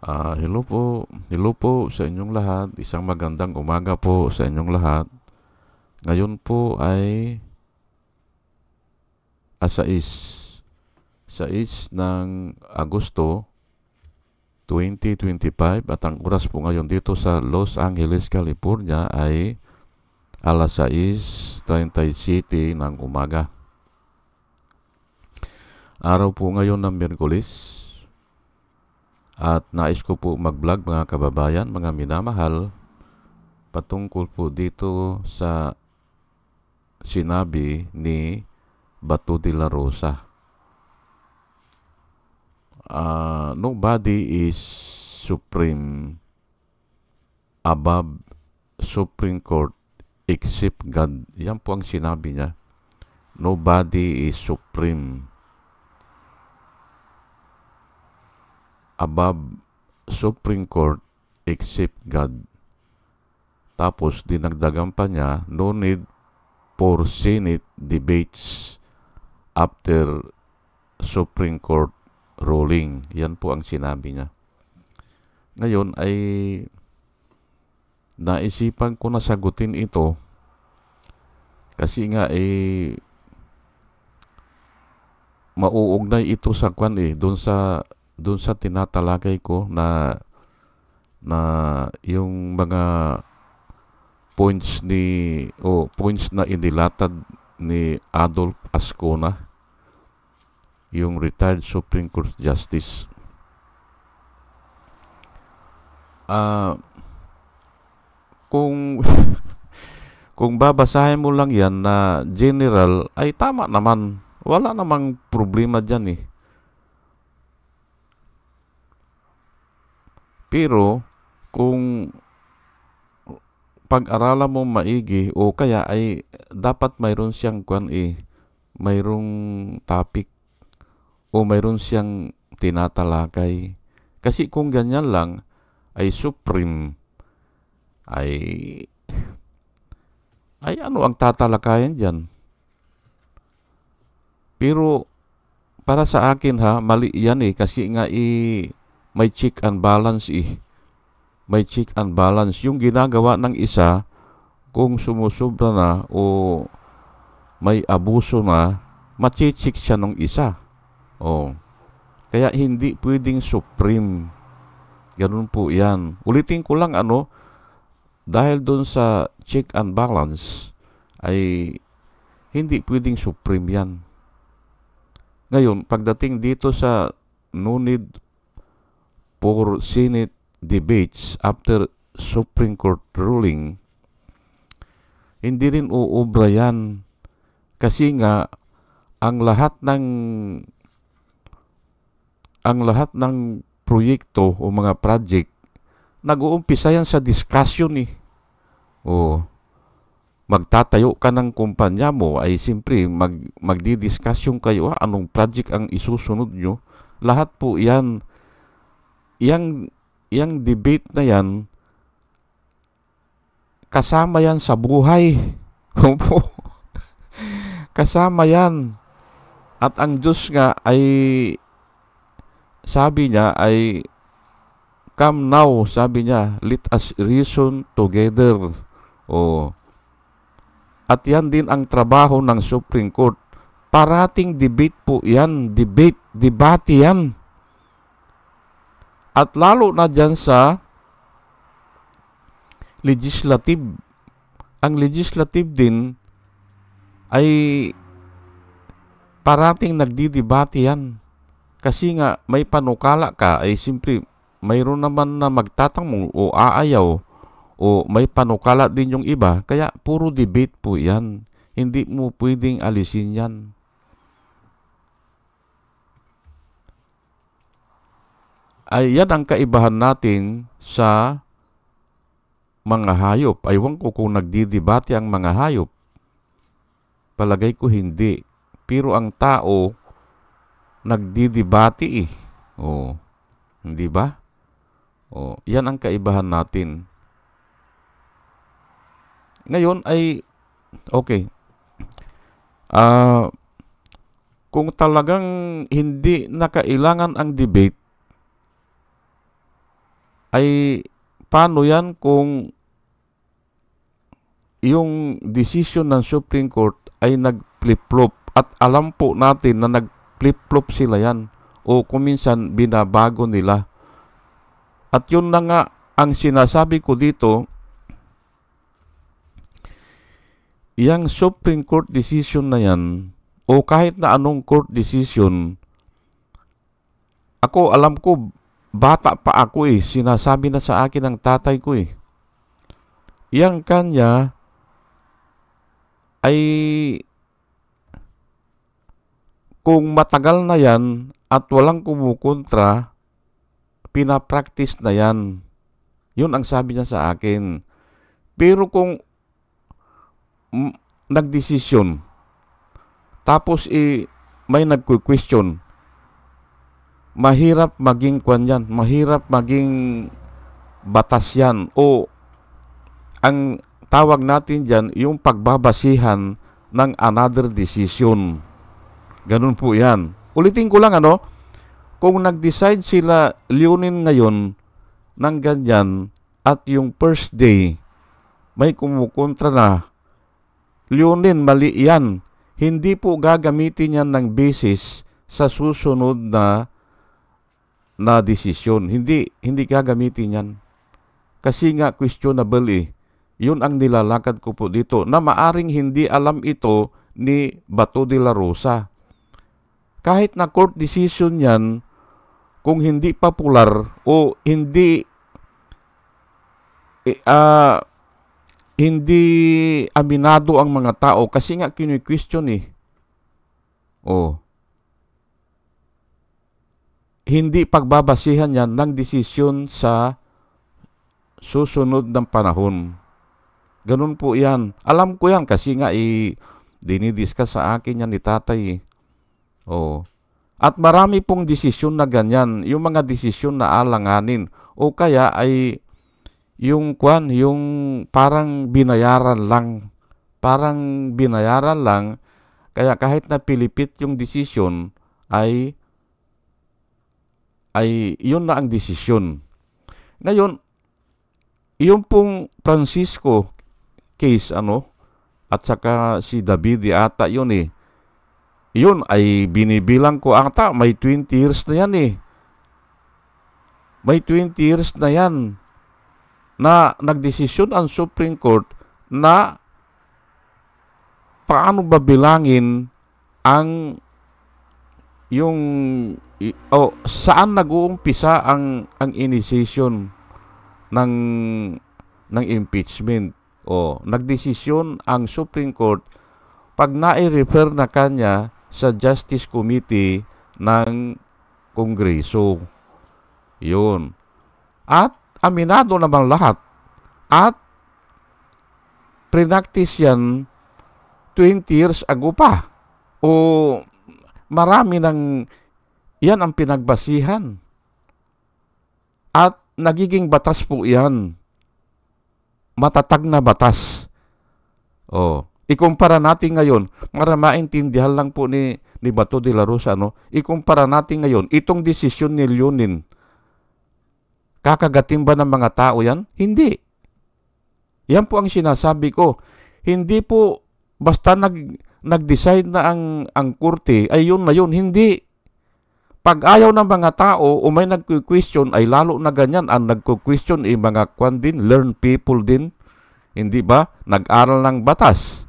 Hello po sa inyong lahat. Isang magandang umaga po sa inyong lahat. Ngayon po ay 6 ng Agosto 2025 at ang oras po ngayon dito sa Los Angeles, California ay 6:37 ng umaga. Araw po ngayon ng Miyerkules. At nais ko po mag-vlog mga kababayan, mga minamahal, patungkol po dito sa sinabi ni Bato de la Rosa. Nobody is supreme above Supreme Court except God. Yan po ang sinabi niya. Nobody is supreme above Supreme Court except God. Tapos dinagdagan pa niya, no need for Senate debates after Supreme Court ruling. Yan po ang sinabi niya. Ngayon ay naisipan ko na sagutin ito kasi nga mauugnay ito sa doon sa tinatalakay ko na yung mga points na inilatad ni Adolf Ascona, yung retired Supreme Court Justice. Kung kung babasahin mo lang yan na general, ay tama naman. Wala namang problema dyan eh. Pero kung pag-aralan mo maigi o kaya ay dapat mayroon siyang mayroong topic o mayroon siyang tinatalakay. Kasi kung ganyan lang ay supreme ay ano ang tatalakayan diyan? Pero para sa akin mali yan kasi nga may check and balance May check and balance. Yung ginagawa ng isa, kung sumusobra na o may abuso na, machi-check siya ng isa. Kaya hindi pwedeng supreme. Ganun po yan. Ulitin ko lang dahil doon sa check and balance, ay hindi pwedeng supreme yan. Ngayon, pagdating dito sa no need for Senate debates after Supreme Court ruling, hindi rin uubra yan. Kasi nga, ang lahat ng proyekto o mga project, nag-uumpisa yan sa discussion magtatayo ka ng kumpanya mo, ay simpre magdi-discussion kayo, anong project ang isusunod nyo. Lahat po yan. Yang debate na yan, kasama yan sa buhay. Kasama yan. At ang Diyos nga ay, sabi niya ay, come now, sabi niya, let us reason together. At yan din ang trabaho ng Supreme Court. Parating debate po yan. Debate yan. At lalo na dyan sa legislative. Ang legislative din ay parating nagdidebate yan. Kasi nga may panukala ka, ay simpre mayroon naman na magtatanong o aayaw o may panukala din yung iba. Kaya puro debate po yan. Hindi mo pwedeng alisin yan. Ay yan ang kaibahan natin sa mga hayop. Aywan ko kung nagdidebate ang mga hayop. Palagay ko hindi. Pero ang tao, nagdidebate hindi ba? Yan ang kaibahan natin. Ngayon ay, okay. Kung talagang hindi na kailangan ang debate, ay paano yan kung yung decision ng Supreme Court ay nag-flip-flop at alam po natin na nag-flip-flop sila yan o kuminsan binabago nila. At yun na nga ang sinasabi ko dito, yung Supreme Court decision na yan o kahit na anong court decision, ako alam ko, bata pa ako sinasabi na sa akin ng tatay ko yang kanya ay kung matagal na yan at walang kumukontra, pinapractice na yan. Yun ang sabi niya sa akin. Pero kung nagdesisyon, tapos may nagko-question, mahirap maging kwan yan, mahirap maging batas yan, o ang tawag natin dyan, yung pagbabasihan ng another decision. Ganun po yan. Ulitin ko lang kung nag-decide sila Leonin ngayon ng ganyan at yung first day may kumukontra na, Leonin, mali yan. Hindi po gagamitin yan ng basis sa susunod na desisyon. Hindi gagamitin yan. Kasi nga questionable Yun ang nilalakad ko po dito, na maaring hindi alam ito ni Bato de la Rosa. Kahit na court decision yan, kung hindi popular o hindi aminado ang mga tao, kasi nga kini-question hindi pagbabasihan yan ng desisyon sa susunod ng panahon. Ganun po yan. Alam ko yan kasi nga dinidiscuss sa akin yan ni tatay At marami pong desisyon na ganyan. Yung mga desisyon na alanganin. O kaya ay yung parang binayaran lang. Parang binayaran lang. Kaya kahit na pilipit yung desisyon ay yun na ang desisyon. Ngayon, yung pong Francisco case at saka si David ata yun yun ay binibilang ko ata may 20 years na yan may 20 years na yan na nagdesisyon ang Supreme Court na paano ba bilangin ang yung saan nag-uumpisa ang initiation ng impeachment. Nagdesisyon ang Supreme Court pag nai-refer na kanya sa Justice Committee ng Kongreso. Yun. At aminado naman lahat. At prinactice yan 20 years ago pa. Marami yan ang pinagbasihan. At nagiging batas po yan. Matatag na batas. Ikumpara natin ngayon, para maintindihan lang po ni Bato de la Rosa, ikumpara natin ngayon, itong desisyon ni Leonin, kakagatin ba ng mga tao yan? Hindi. Yan po ang sinasabi ko. Hindi po basta nag-decide na ang korte, ay yun na yun. Hindi. Pag ayaw ng mga tao o may nagko-question, ay lalo na ganyan. Ang nagko-question ay mga learned people din. Hindi ba? Nag-aral ng batas.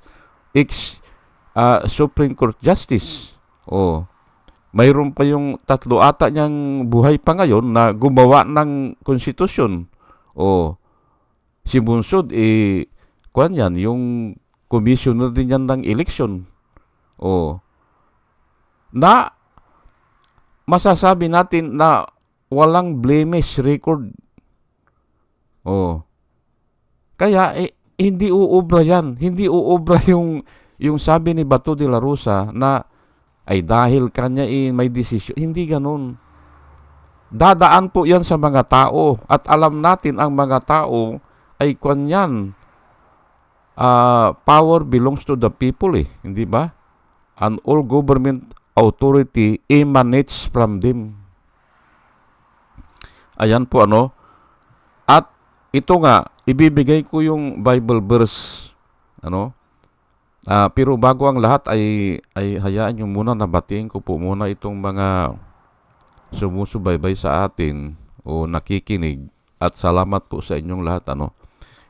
Supreme Court Justice. Mayroon pa yung 3 ata niyang buhay pa ngayon na gumawa ng konstitusyon. Si Bunsod, yan, yung commissioner din yan ng election. Na masasabi natin na walang blemish record. Kaya hindi uubra yan. Hindi uubra yung sabi ni Bato de la Rosa na ay dahil kanya may desisyon. Hindi ganun. Dadaan po yan sa mga tao. At alam natin ang mga tao ay kanyan. Power belongs to the people Hindi ba? And all government authority emanates from them. Ayan po ito nga, ibibigay ko yung Bible verse, ano? Pero bago ang lahat ay hayaan nyo muna na batiin ko po muna itong mga sumusubaybay sa atin o nakikinig at salamat po sa inyong lahat, ano?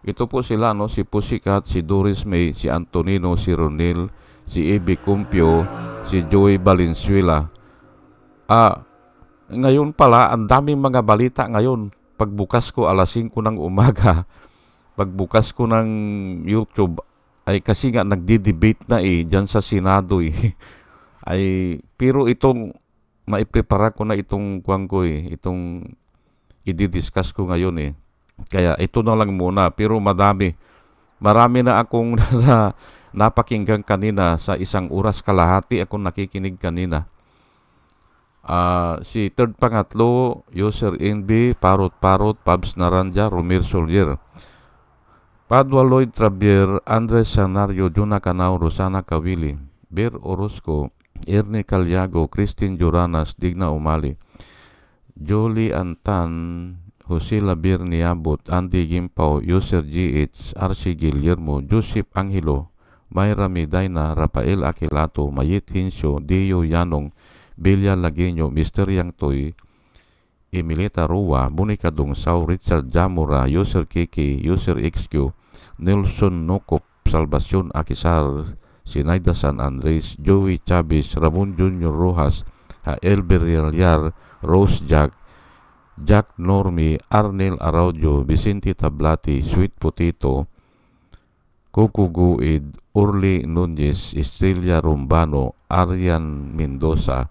Ito po sila, no? Si Pusikat, si Doris May, si Antonino, si Ronil, si Ebe Cumpio, si Joey Valenzuela. Ngayon pala, ang daming mga balita ngayon. Pagbukas ko alas 5 ng umaga, pagbukas ko ng YouTube, ay kasi nga nagdi-debate na dyan sa Senado pero itong maiprepara ko na itong kuwan ko itong i-discuss ko ngayon Kaya ito na lang muna, pero marami na akong napakinggan kanina. Sa 1 oras kalahati akong nakikinig kanina. Si third pangatlo, User NB, Parot, Pabs Naranja, Romir Solier, Padua Lloyd Trabier, Andres Sanario, Juna Canao, Rosana Kawili, Bir Orozco, Ernie Calyago, Christine Joranas, Digna Umali, Jolie Antan, Jose Labir Niabot, Andy Gimpaw, User GH, RC Guillermo, Joseph Angelo, Mayra Medina, Rafael Aquilato, Mayit Hinsyo, Dio Yanong, Bilya Lagueño, Mr. Yang Toy, Emilita Rua, Monica Dongsaw, Richard Jamura, User Kiki, User XQ, Nelson Nokop, Salvacion Akisar, Sinaida San Andres, Joey Chavez, Ramon Junior Rojas, Hael Berialyar, Rose Jack Normi, Arnel Araujo, Vicente Tablati, Sweet Potato, Coco Guid, Orly Nunez, Estrella Rumbano, Arian Mendoza,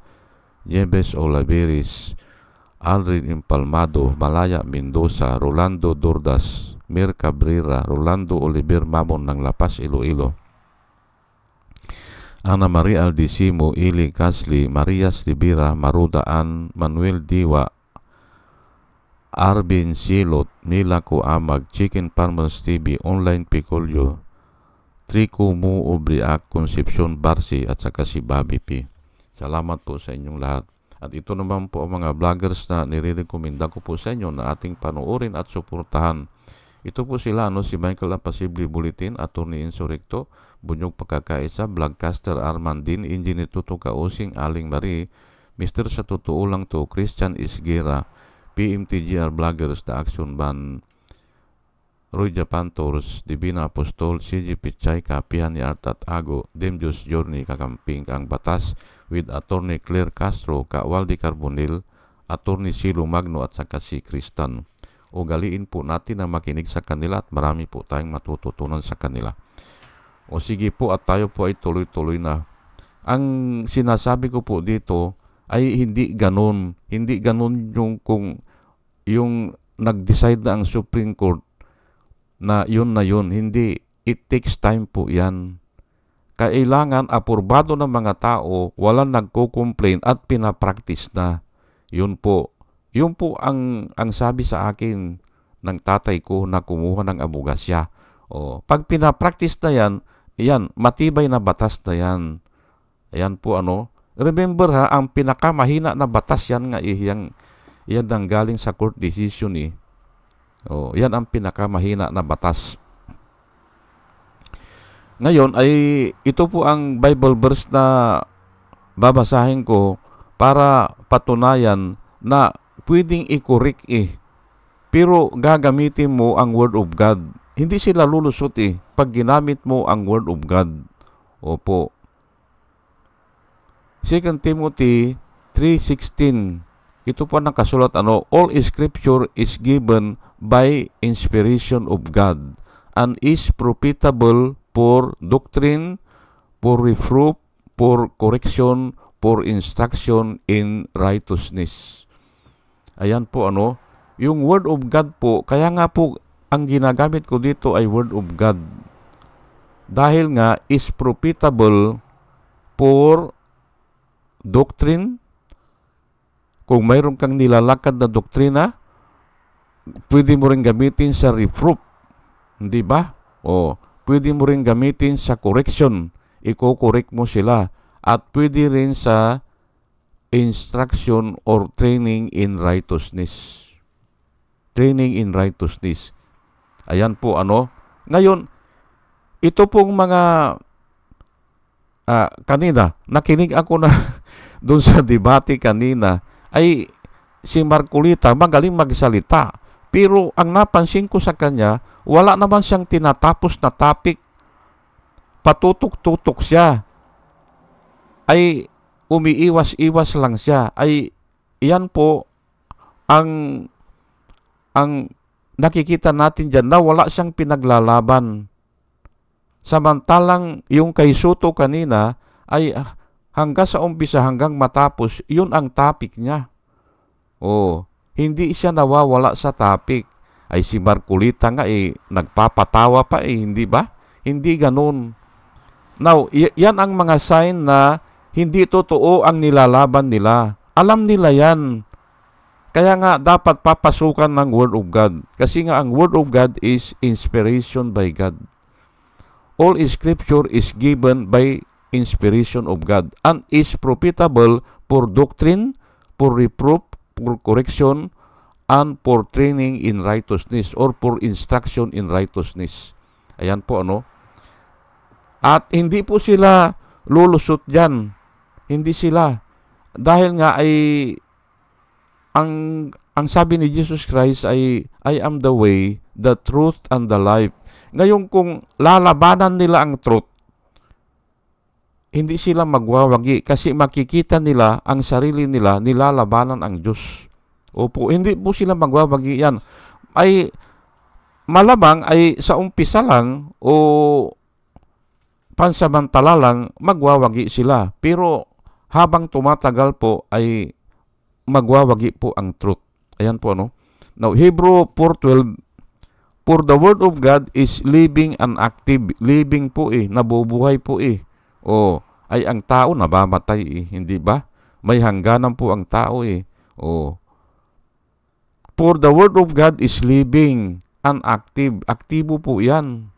Nieves Olaveris, Aldrin Impalmado, Malaya Mendoza, Rolando Dordas, Mir Cabrera, Rolando Oliver Mamon ng Lapas, Iloilo, Ana Maria Aldisimo, Ili Casli, Marias Libira, Marudaan, Manuel Diwa, Arvin Silot, Mila Kuamag, Chicken Farmers TV, Online Picolio, Trico Mu Ubriak, Concepcion Barsi, at saka si Bobby P. Salamat po sa inyong lahat. At ito naman po ang mga vloggers na nire-recommenda ko po sa inyo na ating panoorin at suportahan. Ito po sila, si Michael Apasible Bulletin, Attorney Insurrecto, Bunyog Pagkakaisa, Vlogcaster Armandin, Engineer Tuto Kausing, Aling Marie, Mr. Sa Totoo Lang To, Christian Isguera, PMTGR Vloggers, The Action Band, Roy Japantors, Divina Apostol, CG Pichay, Kapihan ni Artat Ago, Demjus Journey, Kakamping Ang Batas, with Attorney Claire Castro, Kawaldi Carbonil, Attorney Silo Magno, at saka si Kristan. Ugaliin po natin na makinig sa kanila at marami po tayong matututunan sa kanila. O sige po, at tayo po ay tuloy-tuloy na. Ang sinasabi ko po dito ay hindi ganon yung kung yung nag-decide na ang Supreme Court na yun, hindi. It takes time po yan. Kailangan apurbado ng mga tao, walang nagko-complain at pinapractice na. Yun po ang sabi sa akin ng tatay ko na kumuha ng abogasya. Pag pinapractice na yan, matibay na batas na yan. Ayan po remember ang pinakamahina na batas yan nga yan ang galing sa court decision yan ang pinakamahina na batas. Ngayon ay ito po ang Bible verse na babasahin ko para patunayan na pwedeng i-correct pero gagamitin mo ang Word of God. Hindi sila lulusot pag ginamit mo ang Word of God. Opo. 2 Timothy 3:16. Ito po nakasulat all scripture is given by inspiration of God and is profitable for doctrine, for reproof, for correction, for instruction in righteousness. Ayan po yung Word of God po, kaya nga po ang ginagamit ko dito ay Word of God. Dahil nga is profitable for doctrine. Kung mayroon kang nilalakad na doktrina, pwede mo rin gamitin sa reproof. Hindi ba? Pwede mo rin gamitin sa correction. Iko-correct mo sila. At pwede rin sa instruction or training in righteousness. Training in righteousness. Ayan po ano. Ngayon, ito pong mga kanina, nakinig ako na doon sa debate kanina, ay si Marcolita magaling magsalita. Pero ang napansin ko sa kanya, wala naman siyang tinatapos na topic. Patutok-tutok siya. Ay umiiwas-iwas lang siya. Ay yan po ang nakikita natin dyan na wala siyang pinaglalaban. Samantalang yung kay Soto kanina ay hanggang sa umpisa hanggang matapos, yun ang topic niya. Hindi siya nawawala sa topic. Ay si Marcolita nga nagpapatawa pa hindi ba? Hindi ganun. Now, yan ang mga sign na hindi totoo ang nilalaban nila. Alam nila yan. Kaya nga dapat papasukan ng Word of God. Kasi nga ang Word of God is inspiration by God. All Scripture is given by inspiration of God and is profitable for doctrine, for reproof, for correction, and for training in righteousness or for instruction in righteousness. Ayan po ano. At hindi po sila lulusot dyan. Hindi sila. Dahil nga ay ang sabi ni Jesus Christ ay I am the way, the truth, and the life. Ngayon kung lalabanan nila ang truth, hindi sila magwawagi kasi makikita nila ang sarili nila nilalabanan ang Diyos. Opo, hindi po sila magwawagi yan. Ay malamang ay sa umpisa lang o pansamantala lang magwawagi sila. Pero habang tumatagal po ay magwawagi po ang truth. Ayan po no. Now Hebrew 4:12, for the word of God is living and active. Living po nabubuhay po ay ang tao nabamatay hindi ba? May hangganan po ang tao For the word of God is living and active. Aktibo po yan.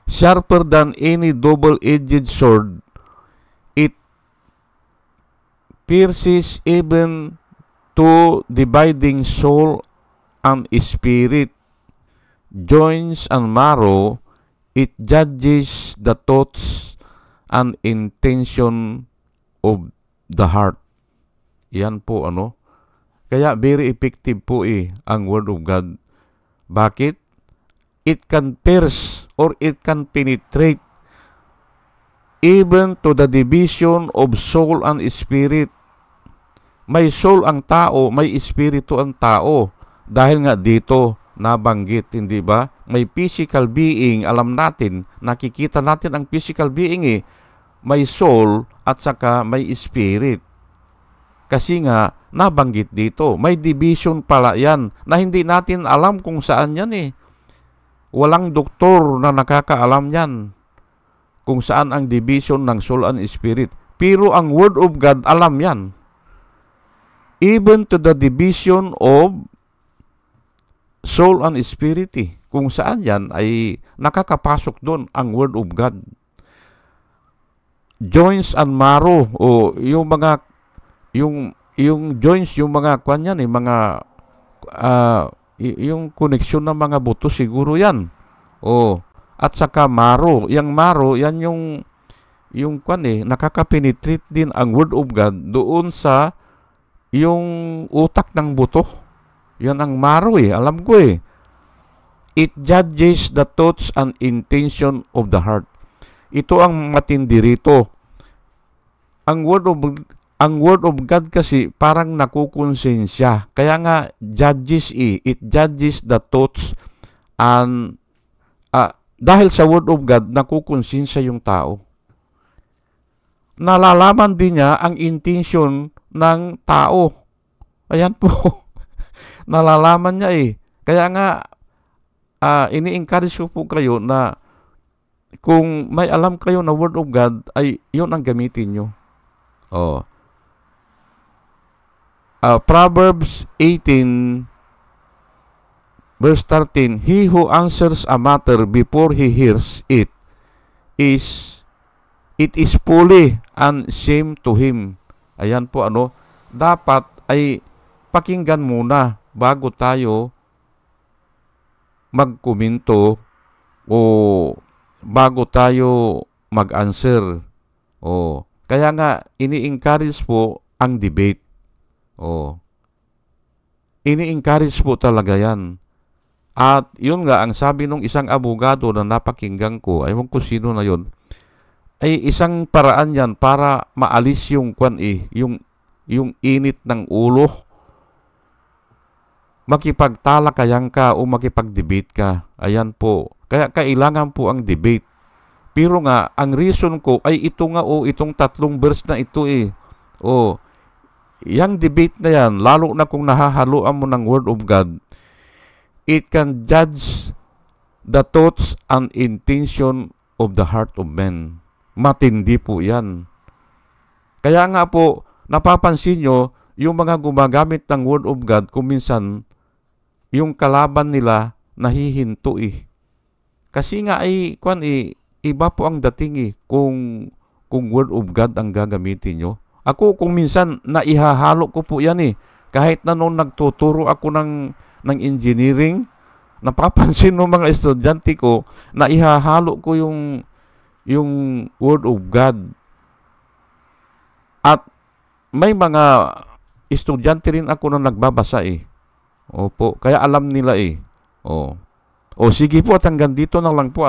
Sharper than any double-edged sword. It pierces even to dividing soul and spirit, joints and marrow. It judges the thoughts and intention of the heart. Yan po ano. Kaya very effective po ang Word of God. Bakit? It can pierce or it can penetrate even to the division of soul and spirit. May soul ang tao, may espiritu ang tao. Dahil nga dito nabanggit, hindi ba? May physical being, alam natin, nakikita natin ang physical being may soul at saka may spirit. Kasi nga nabanggit dito, may division pala yan na hindi natin alam kung saan yan Walang doktor na nakakaalam yan kung saan ang division ng soul and spirit. Pero ang Word of God, alam yan. Even to the division of soul and spirit kung saan yan ay nakakapasok doon ang Word of God. Joints and marrow yung mga yung joints, yung mga kwan yan mga yung koneksyon ng mga buto siguro yan. At saka marrow, yung marrow yan yung kwan nakaka-penetrate din ang Word of God doon sa yung utak ng buto. Yan ang marrow alam ko It judges the thoughts and intention of the heart. Ito ang matindi rito. Ang Word of God kasi parang nakukonsensya. Kaya nga judges it judges the thoughts and dahil sa Word of God nakukonsensya yung tao. Nalalaman din niya ang intention ng tao. Ayan po. Nalalaman niya Kaya nga ini-encourage ko po kayo na kung may alam kayo na Word of God ay yun ang gamitin nyo. Proverbs 18 verse 13, he who answers a matter before he hears it is folly and shame to him. Ayan po dapat ay pakinggan muna bago tayo magkomento o bago tayo mag-answer. O, kaya nga, ini-encourage po ang debate. O, ini-encourage po talaga yan. At yun nga, ang sabi nung isang abogado na napakinggan ko, ayaw ko sino na yun, ay isang paraan yan para maalis yung yung init ng ulo. Makipagtalakayan ka o makipag-debate ka. Ayan po. Kaya kailangan po ang debate. Pero nga, ang reason ko ay ito nga itong 3 verse na ito eh. Yang debate na yan, lalo na kung nahahaluan mo ng Word of God, it can judge the thoughts and intention of the heart of man. Matindi po yan. Kaya nga po, napapansin nyo, yung mga gumagamit ng Word of God, kung minsan, yung kalaban nila, nahihinto eh. Kasi nga iba po ang dating eh, kung Word of God ang gagamitin nyo. Ako, kung minsan, naihahalo ko po yan eh. Kahit na nung nagtuturo ako ng engineering, napapansin ng mga estudyante ko, naihahalo ko yung Word of God. At may mga estudyante rin ako na nagbabasa eh. Opo, kaya alam nila eh. Sige po, at hanggang dito na lang po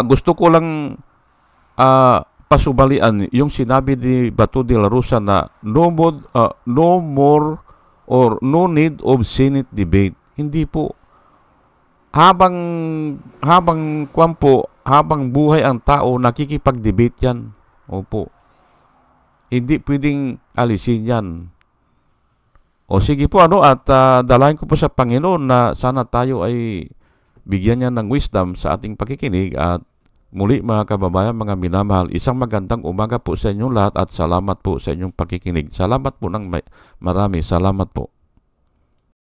gusto ko lang pasubalian yung sinabi ni Bato de la Rosa na no more or no need of Senate debate. Hindi po. Habang buhay ang tao, nakikipag-debate yan. Opo. Hindi pwedeng alisin yan. Sige po at dalayan ko po sa Panginoon na sana tayo ay bigyan niya ng wisdom sa ating pakikinig. At muli mga kababayan, mga minamahal, isang magandang umaga po sa inyong lahat at salamat po sa inyong pakikinig. Salamat po ng marami. Salamat po.